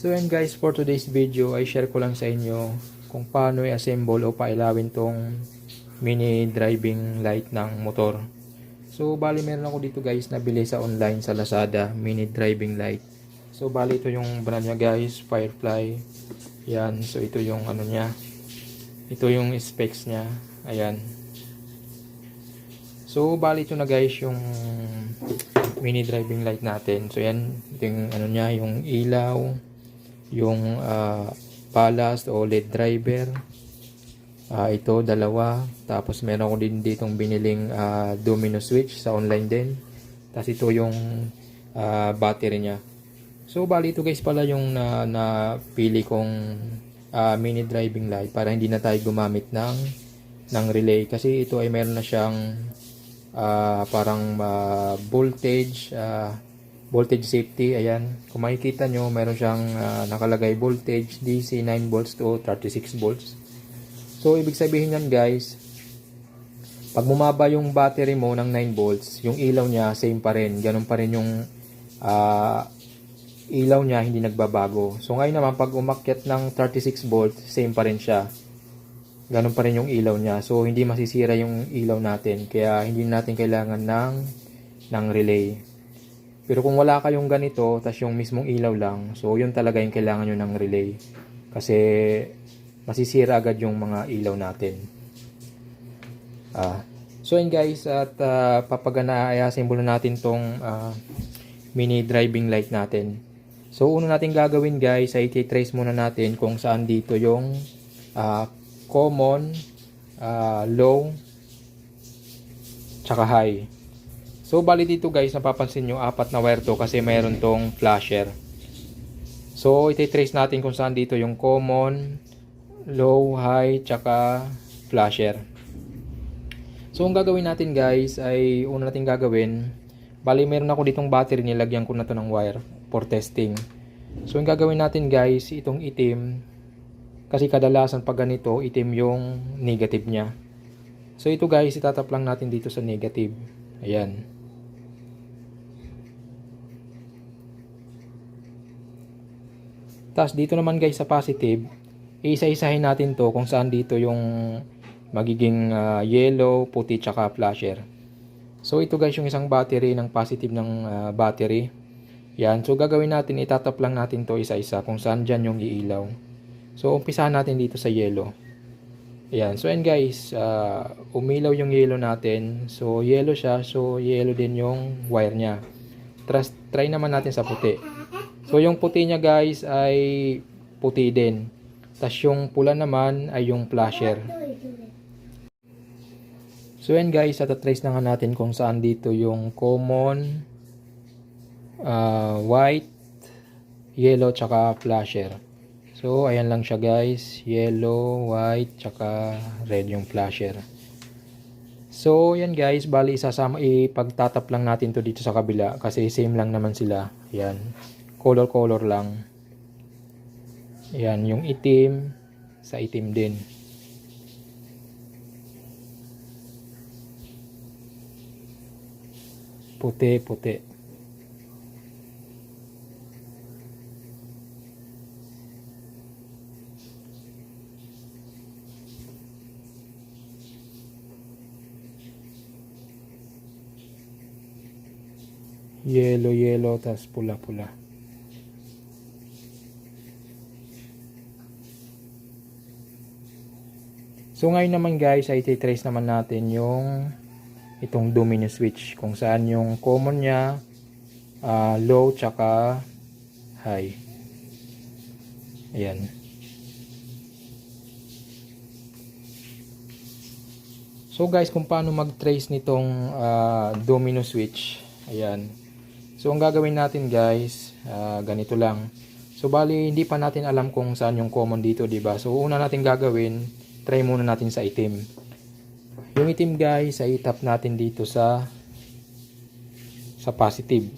So yan guys, for today's video ay share ko lang sa inyo kung paano i-assemble o pailawin tong mini driving light ng motor. So bali meron ako dito guys nabili sa online sa Lazada, mini driving light. So bali ito yung brand niya guys, Firefly. Yan, so ito yung ano niya. Ito yung specs niya. Ayan. So bali ito na guys yung mini driving light natin. So yan, ito yung ano niya, yung ilaw, yung ballast o LED driver. Ito dalawa. Tapos meron ko din ditong biniling domino switch sa online din. Tapos ito yung battery niya. So bali ito guys pala yung napili kong mini driving light para hindi na tayo gumamit ng relay, kasi ito ay meron na siyang parang voltage safety. Ayan, kung makikita nyo meron siyang nakalagay voltage DC 9 volts to 36 volts. So ibig sabihin yan guys, pag bumaba yung battery mo ng 9 volts, yung ilaw niya same pa rin, ganun pa rin yung ilaw niya, hindi nagbabago. So ngayon naman pag umakyat ng 36 volts, same pa rin siya, ganun pa rin yung ilaw niya. So hindi masisira yung ilaw natin, kaya hindi natin kailangan ng relay. Pero kung wala kayong ganito, tas yung mismong ilaw lang, so yun talaga yung kailangan nyo ng relay, kasi masisira agad yung mga ilaw natin. So yun guys, at papagana-assemble natin tong mini driving light natin. So una natin gagawin guys ay i-trace muna natin kung saan dito yung common, low, tsaka high. So bali dito guys, napapansin nyo apat na wire to kasi mayroon tong flasher. So i-trace natin kung saan dito yung common, low, high, tsaka flasher. So ang gagawin natin guys ay una natin gagawin, bali meron ako ditong battery, nilagyan ko na to ng wire for testing. So ang gagawin natin guys, itong itim, kasi kadalasan pag ganito itim yung negative nya. So ito guys, itatap lang natin dito sa negative. Ayan. Tapos dito naman guys sa positive, isa-isahin natin to kung saan dito yung magiging yellow, puti, tsaka flasher. So ito guys yung isang battery ng positive ng battery. Yan, so gagawin natin, itatap lang natin to isa-isa kung saan dyan yung iilaw. So umpisahan natin dito sa yellow. Ayan, so yan guys, umilaw yung yellow natin. So yellow siya, so yellow din yung wire nya. Try naman natin sa puti. So yung puti nya guys ay puti din. Tapos yung pula naman ay yung flasher. So yan guys, trace na nga natin kung saan dito yung common, white, yellow, tsaka flasher. So ayan lang siya guys, yellow, white, tsaka red yung flasher. So yan guys, bali ipagtatap lang natin to dito sa kabila kasi same lang naman sila. Yan, color lang. Yan, yung itim sa itim din. Puti. Yellow, tas pula. So ngayon naman guys, ay i-trace naman natin yung itong domino switch kung saan yung common nya, low, tsaka high. Ayan. So guys, kung paano mag-trace nitong domino switch. Ayan. So ang gagawin natin guys, ganito lang. So bali hindi pa natin alam kung saan yung common dito, diba? So una natin gagawin, try muna natin sa itim. Yung itim guys, ay tap natin dito sa positive.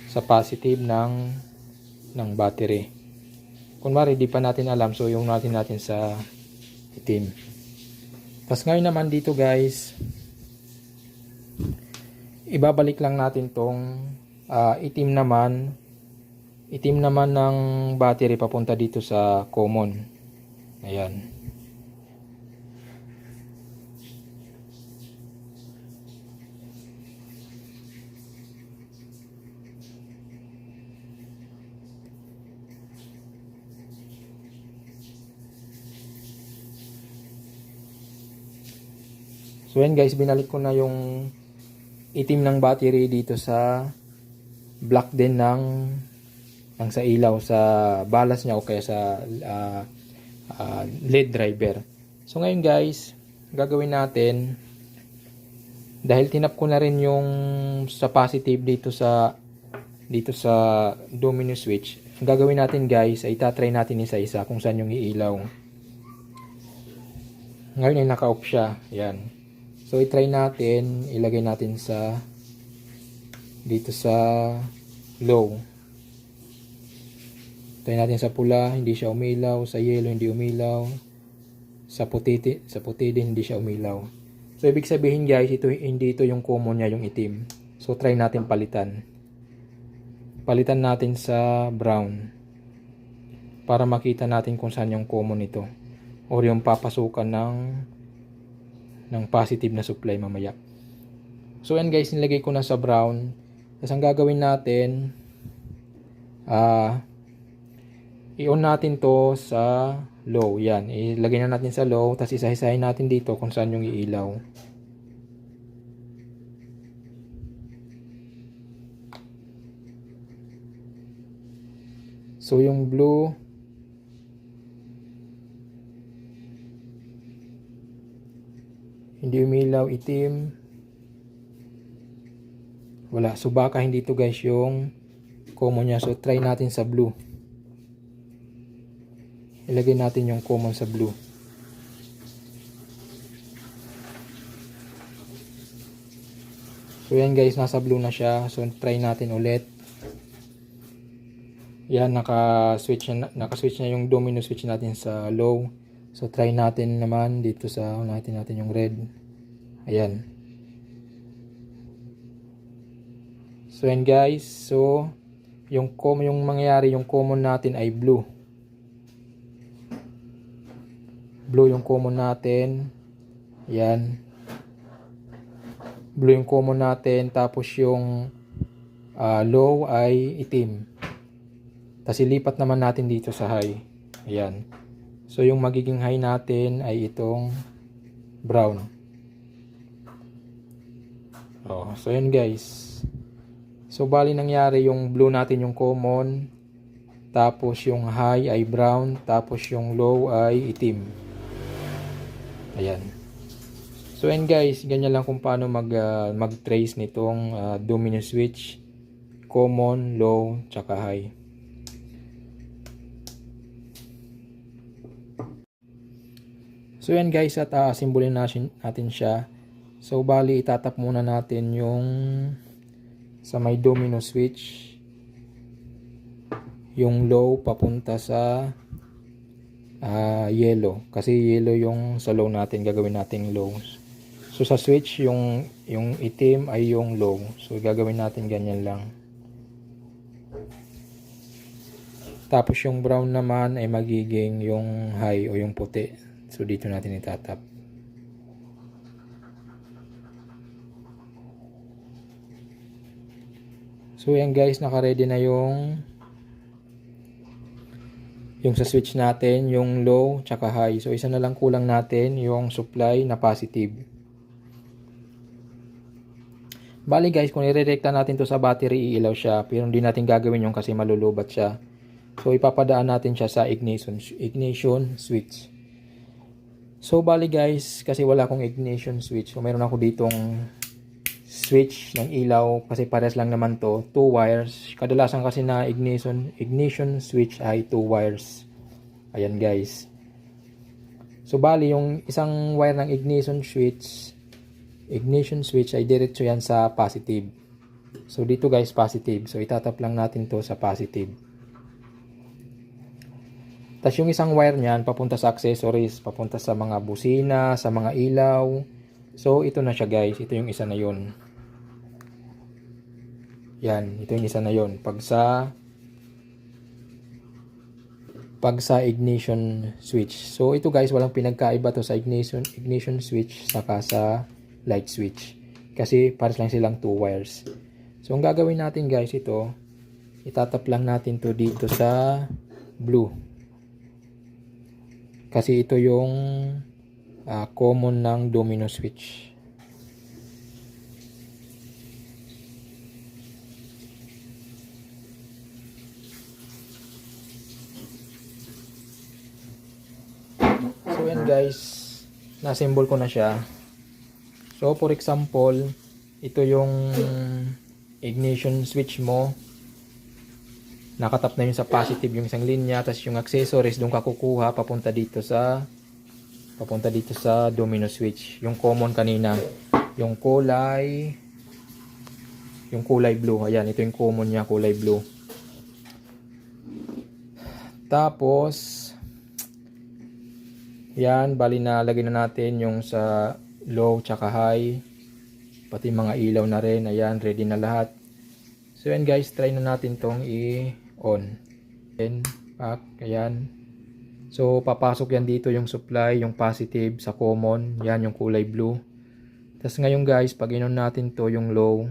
Sa positive ng battery. Kunwari di pa natin alam, so yung natin sa itim. Tapos ngayon naman dito guys, ibabalik lang natin tong itim naman Itim naman ng battery papunta dito sa common. Ayan. So yan guys, binalik ko na yung itim ng battery dito sa black din ng sa ilaw, sa balas niya o kaya sa LED driver. So ngayon guys, gagawin natin, dahil tinap ko na rin yung sa positive dito sa domino switch, ang gagawin natin guys ay itatry natin isa-isa kung saan yung iilaw. Ngayon ay naka-off siya. Yan. So i-try natin, ilagay natin dito sa low. Try natin sa pula, hindi siya umilaw, sa yellow hindi umilaw, sa puti din hindi siya umilaw. So ibig sabihin guys, hindi ito yung common niya, yung itim. So try natin palitan. Palitan natin sa brown para makita natin kung saan yung common ito or yung papasukan ng positive na supply mamaya. So yan guys, nilagay ko na sa brown. Tapos ang gagawin natin, i-on natin to sa low. Yan, ilagay na natin sa low. Tapos isa-isahin natin dito kung saan yung iilaw. So yung blue, hindi umilaw, itim. Wala. So baka hindi to guys yung common niya. So try natin sa blue. Ilagay natin yung common sa blue. So yan guys, nasa blue na siya. So try natin ulit. Yan, naka-switch na yung domino switch natin sa low. So try natin naman dito sa natin yung red. Ayan. So yan guys, so yung mangyayari, yung common natin ay blue. Blue yung common natin. Yan. Blue yung common natin, tapos yung low ay itim. Tapos ilipat naman natin dito sa high. Ayan. So yung magiging high natin ay itong brown. Oh, so yun guys. So bali nangyari, yung blue natin yung common, tapos yung high ay brown, tapos yung low ay itim. Ayan. So yun guys, ganyan lang kung paano mag-trace nitong domino switch, common, low, tsaka high. So yan guys, at simbolin natin siya. So bali itatap muna natin yung sa may domino switch, yung low papunta sa yellow, kasi yellow yung sa low natin, gagawin natin low. So sa switch yung itim ay yung low. So gagawin natin ganyan lang. Tapos yung brown naman ay magiging yung high o yung puti. So dito natin itatap. So yan guys, naka-ready na yung sa switch natin, yung low tsaka high. So isa na lang kulang natin, yung supply na positive. Bali guys, kung irerekta natin to sa battery, iilaw siya. Pero hindi natin gagawin yung kasi malulubat siya. So ipapadaan natin siya sa ignition switch. So bali guys, kasi wala akong ignition switch, so meron ako ditong switch ng ilaw, kasi pares lang naman to, 2 wires. Kadalasan kasi na ignition switch ay 2 wires. Ayan guys. So bali yung isang wire ng ignition switch ay diretso yan sa positive. So dito guys, positive. So itatap lang natin to sa positive. Tapos yung isang wire niyan papunta sa accessories, papunta sa mga busina, sa mga ilaw. So ito na siya guys, ito yung isa na yon. Yan, ito yung isa na yon. Pag sa pag sa ignition switch. So ito guys, walang pinagkaiba to sa ignition switch saka sa light switch. Kasi pares lang silang 2 wires. So ang gagawin natin guys, ito itatap lang natin to dito sa blue. Kasi ito yung common ng domino switch. So yan guys, na-symbol ko na siya. So for example, ito yung ignition switch mo. Nakatap na yun sa positive yung isang linya, tapos yung accessories doon ka kukuha papunta dito sa domino switch. Yung common kanina, yung kulay blue. Ayan, ito yung common niya, kulay blue. Tapos yan, bali na lagay na natin yung sa low tsaka high, pati mga ilaw na rin. Ayan, ready na lahat. So yan guys, try na natin tong i-on. Then back, ayan. So papasok yan dito yung supply, yung positive sa common. Yan yung kulay blue. Tapos ngayon guys, pag in-on natin to yung low,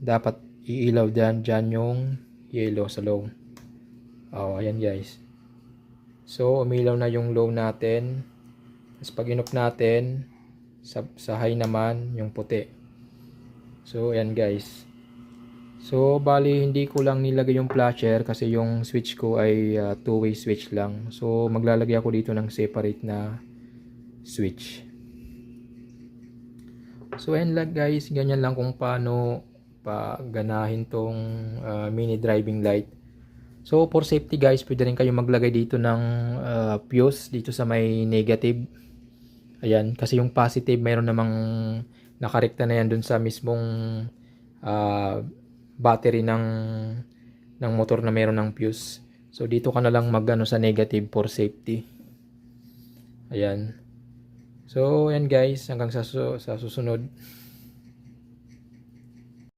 dapat iilaw dyan yung yellow sa low. Oh, ayan guys. So umilaw na yung low natin. Tapos pag in-off natin, sa high naman yung puti. So ayan guys. So bali hindi ko lang nilagay yung flasher kasi yung switch ko ay two-way switch lang. So maglalagay ako dito ng separate na switch. So ayan lang guys, ganyan lang kung paano paganahin tong mini driving light. So for safety guys, pwede rin kayo maglagay dito ng fuse dito sa may negative. Ayan, kasi yung positive mayroon namang nakarekta na yan dun sa mismong battery ng motor na mayroon ng fuse. So dito ka na lang magano sa negative for safety. Ayan. So ayan guys, hanggang sa susunod.